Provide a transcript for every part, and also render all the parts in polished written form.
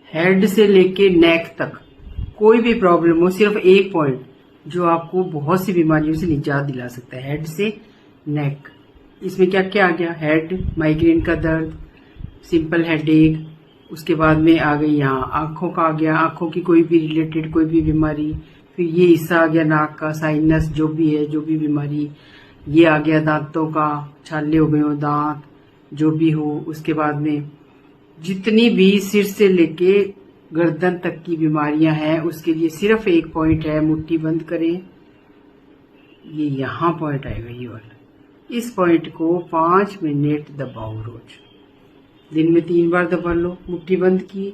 Head से लेके नेक तक कोई भी प्रॉब्लम हो, सिर्फ एक पॉइंट जो आपको बहुत सी बीमारियों से निजात दिला सकता है, हेड से नेक। इसमें क्या क्या आ गया? हेड, माइग्रेन का दर्द, सिंपल हेडेक, उसके बाद में आ गई यहाँ आंखों का आ गया, आंखों की कोई भी रिलेटेड कोई भी बीमारी, फिर ये हिस्सा आ गया नाक का, साइनस जो भी है, जो भी बीमारी, ये आ गया दांतों का, छाले हो गए हो दांत, जो भी हो। उसके बाद में जितनी भी सिर से लेके गर्दन तक की बीमारियां हैं उसके लिए सिर्फ एक पॉइंट है, मुट्ठी बंद करें, ये यहाँ पॉइंट आएगा, ये वाला। इस पॉइंट को 5 मिनट दबाओ रोज, दिन में 3 बार दबा लो, मुट्ठी बंद की।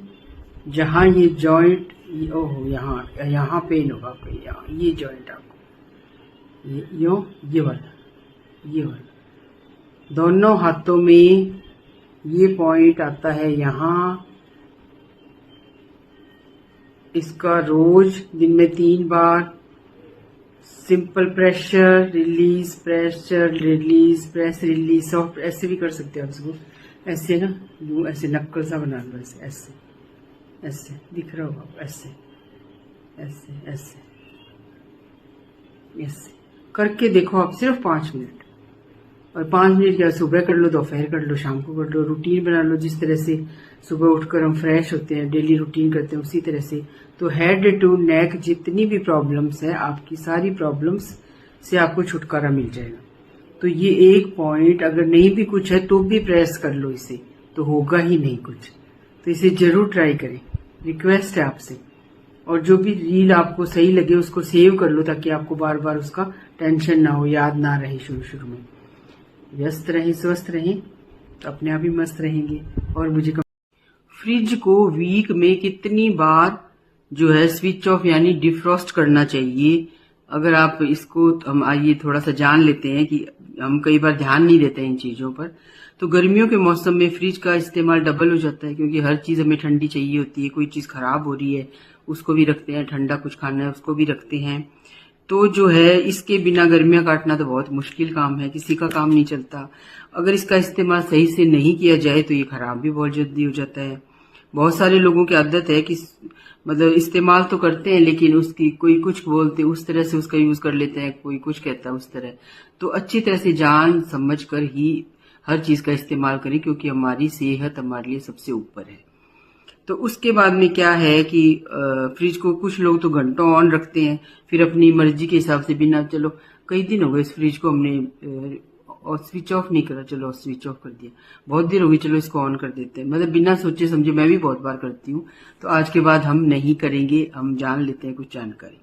जहां ये जॉइंट, ओहो यहाँ पेन होगा आपको, यहाँ ये जॉइंट आपको ये वाला दोनों हाथों में ये पॉइंट आता है यहाँ। इसका रोज दिन में 3 बार simple pressure release, pressure release, press release, soft, ऐसे भी कर सकते हो आप इसको, ऐसे ना, यूं ऐसे नक्कल सा बना लो, ऐसे ऐसे ऐसे दिख रहा होगा आप, ऐसे ऐसे ऐसे ऐसे करके देखो आप, सिर्फ 5 मिनट। और 5 मिनट क्या, सुबह कर लो, दोपहर कर लो, शाम को कर लो, रूटीन बना लो। जिस तरह से सुबह उठकर हम फ्रेश होते हैं, डेली रूटीन करते हैं, उसी तरह से। तो हेड टू नेक जितनी भी प्रॉब्लम्स है, आपकी सारी प्रॉब्लम्स से आपको छुटकारा मिल जाएगा। तो ये एक पॉइंट अगर नहीं भी कुछ है तो भी प्रेस कर लो इसे, तो होगा ही नहीं कुछ। तो इसे जरूर ट्राई करें, रिक्वेस्ट है आपसे। और जो भी रील आपको सही लगे उसको सेव कर लो, ताकि आपको बार बार उसका टेंशन ना हो, याद ना रहे शुरू में। व्यस्त रहें, स्वस्थ रहें, तो अपने आप ही मस्त रहेंगे। और मुझे फ्रिज को वीक में कितनी बार जो है स्विच ऑफ यानी डिफ्रॉस्ट करना चाहिए? अगर आप इसको, हम आइए थोड़ा सा जान लेते हैं कि हम कई बार ध्यान नहीं देते इन चीजों पर। तो गर्मियों के मौसम में फ्रिज का इस्तेमाल डबल हो जाता है, क्योंकि हर चीज हमें ठंडी चाहिए होती है। कोई चीज खराब हो रही है उसको भी रखते हैं, ठंडा कुछ खाना है उसको भी रखते हैं। तो जो है इसके बिना गर्मियां काटना तो बहुत मुश्किल काम है, किसी का काम नहीं चलता। अगर इसका इस्तेमाल सही से नहीं किया जाए तो ये खराब भी बहुत जल्दी हो जाता है। बहुत सारे लोगों की आदत है कि मतलब इस्तेमाल तो करते हैं लेकिन उसकी कोई कुछ बोलते उस तरह से उसका यूज कर लेते हैं, कोई कुछ कहता है उस तरह। तो अच्छी तरह से जान समझ कर ही हर चीज का इस्तेमाल करें, क्योंकि हमारी सेहत हमारे लिए सबसे ऊपर है। तो उसके बाद में क्या है कि फ्रिज को कुछ लोग तो घंटों ऑन रखते हैं, फिर अपनी मर्जी के हिसाब से बिना, चलो कई दिन हो गए इस फ्रिज को हमने और स्विच ऑफ नहीं करा, चलो स्विच ऑफ कर दिया, बहुत देर हो गई, चलो इसको ऑन कर देते हैं, मतलब बिना सोचे समझे। मैं भी बहुत बार करती हूँ, तो आज के बाद हम नहीं करेंगे, हम जान लेते हैं कुछ जानकारी।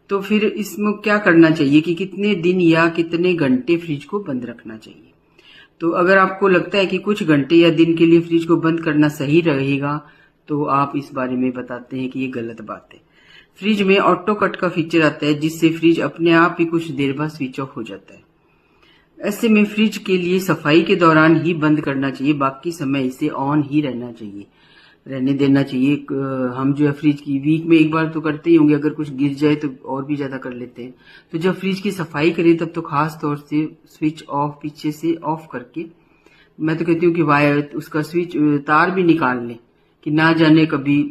तो फिर इसमें क्या करना चाहिए कि कितने दिन या कितने घंटे फ्रिज को बंद रखना चाहिए? तो अगर आपको लगता है कि कुछ घंटे या दिन के लिए फ्रिज को बंद करना सही रहेगा, तो आप इस बारे में बताते हैं कि ये गलत बात है। फ्रिज में ऑटो कट का फीचर आता है, जिससे फ्रिज अपने आप ही कुछ देर बाद स्विच ऑफ हो जाता है। ऐसे में फ्रिज के लिए सफाई के दौरान ही बंद करना चाहिए, बाकी समय इसे ऑन ही रहने देना चाहिए। हम जो है फ्रिज की वीक में एक बार तो करते ही होंगे, अगर कुछ गिर जाए तो और भी ज्यादा कर लेते हैं। तो जब फ्रिज की सफाई करें तब तो खास तौर से स्विच ऑफ पीछे से ऑफ करके, मैं तो कहती हूँ कि वायर उसका स्विच तार भी निकाल लें, कि ना जाने कभी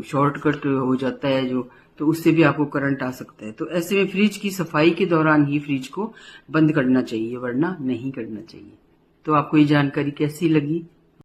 शॉर्टकट हो जाता है जो, तो उससे भी आपको करंट आ सकता है। तो ऐसे में फ्रिज की सफाई के दौरान ही फ्रिज को बंद करना चाहिए, वरना नहीं करना चाहिए। तो आपको ये जानकारी कैसी लगी?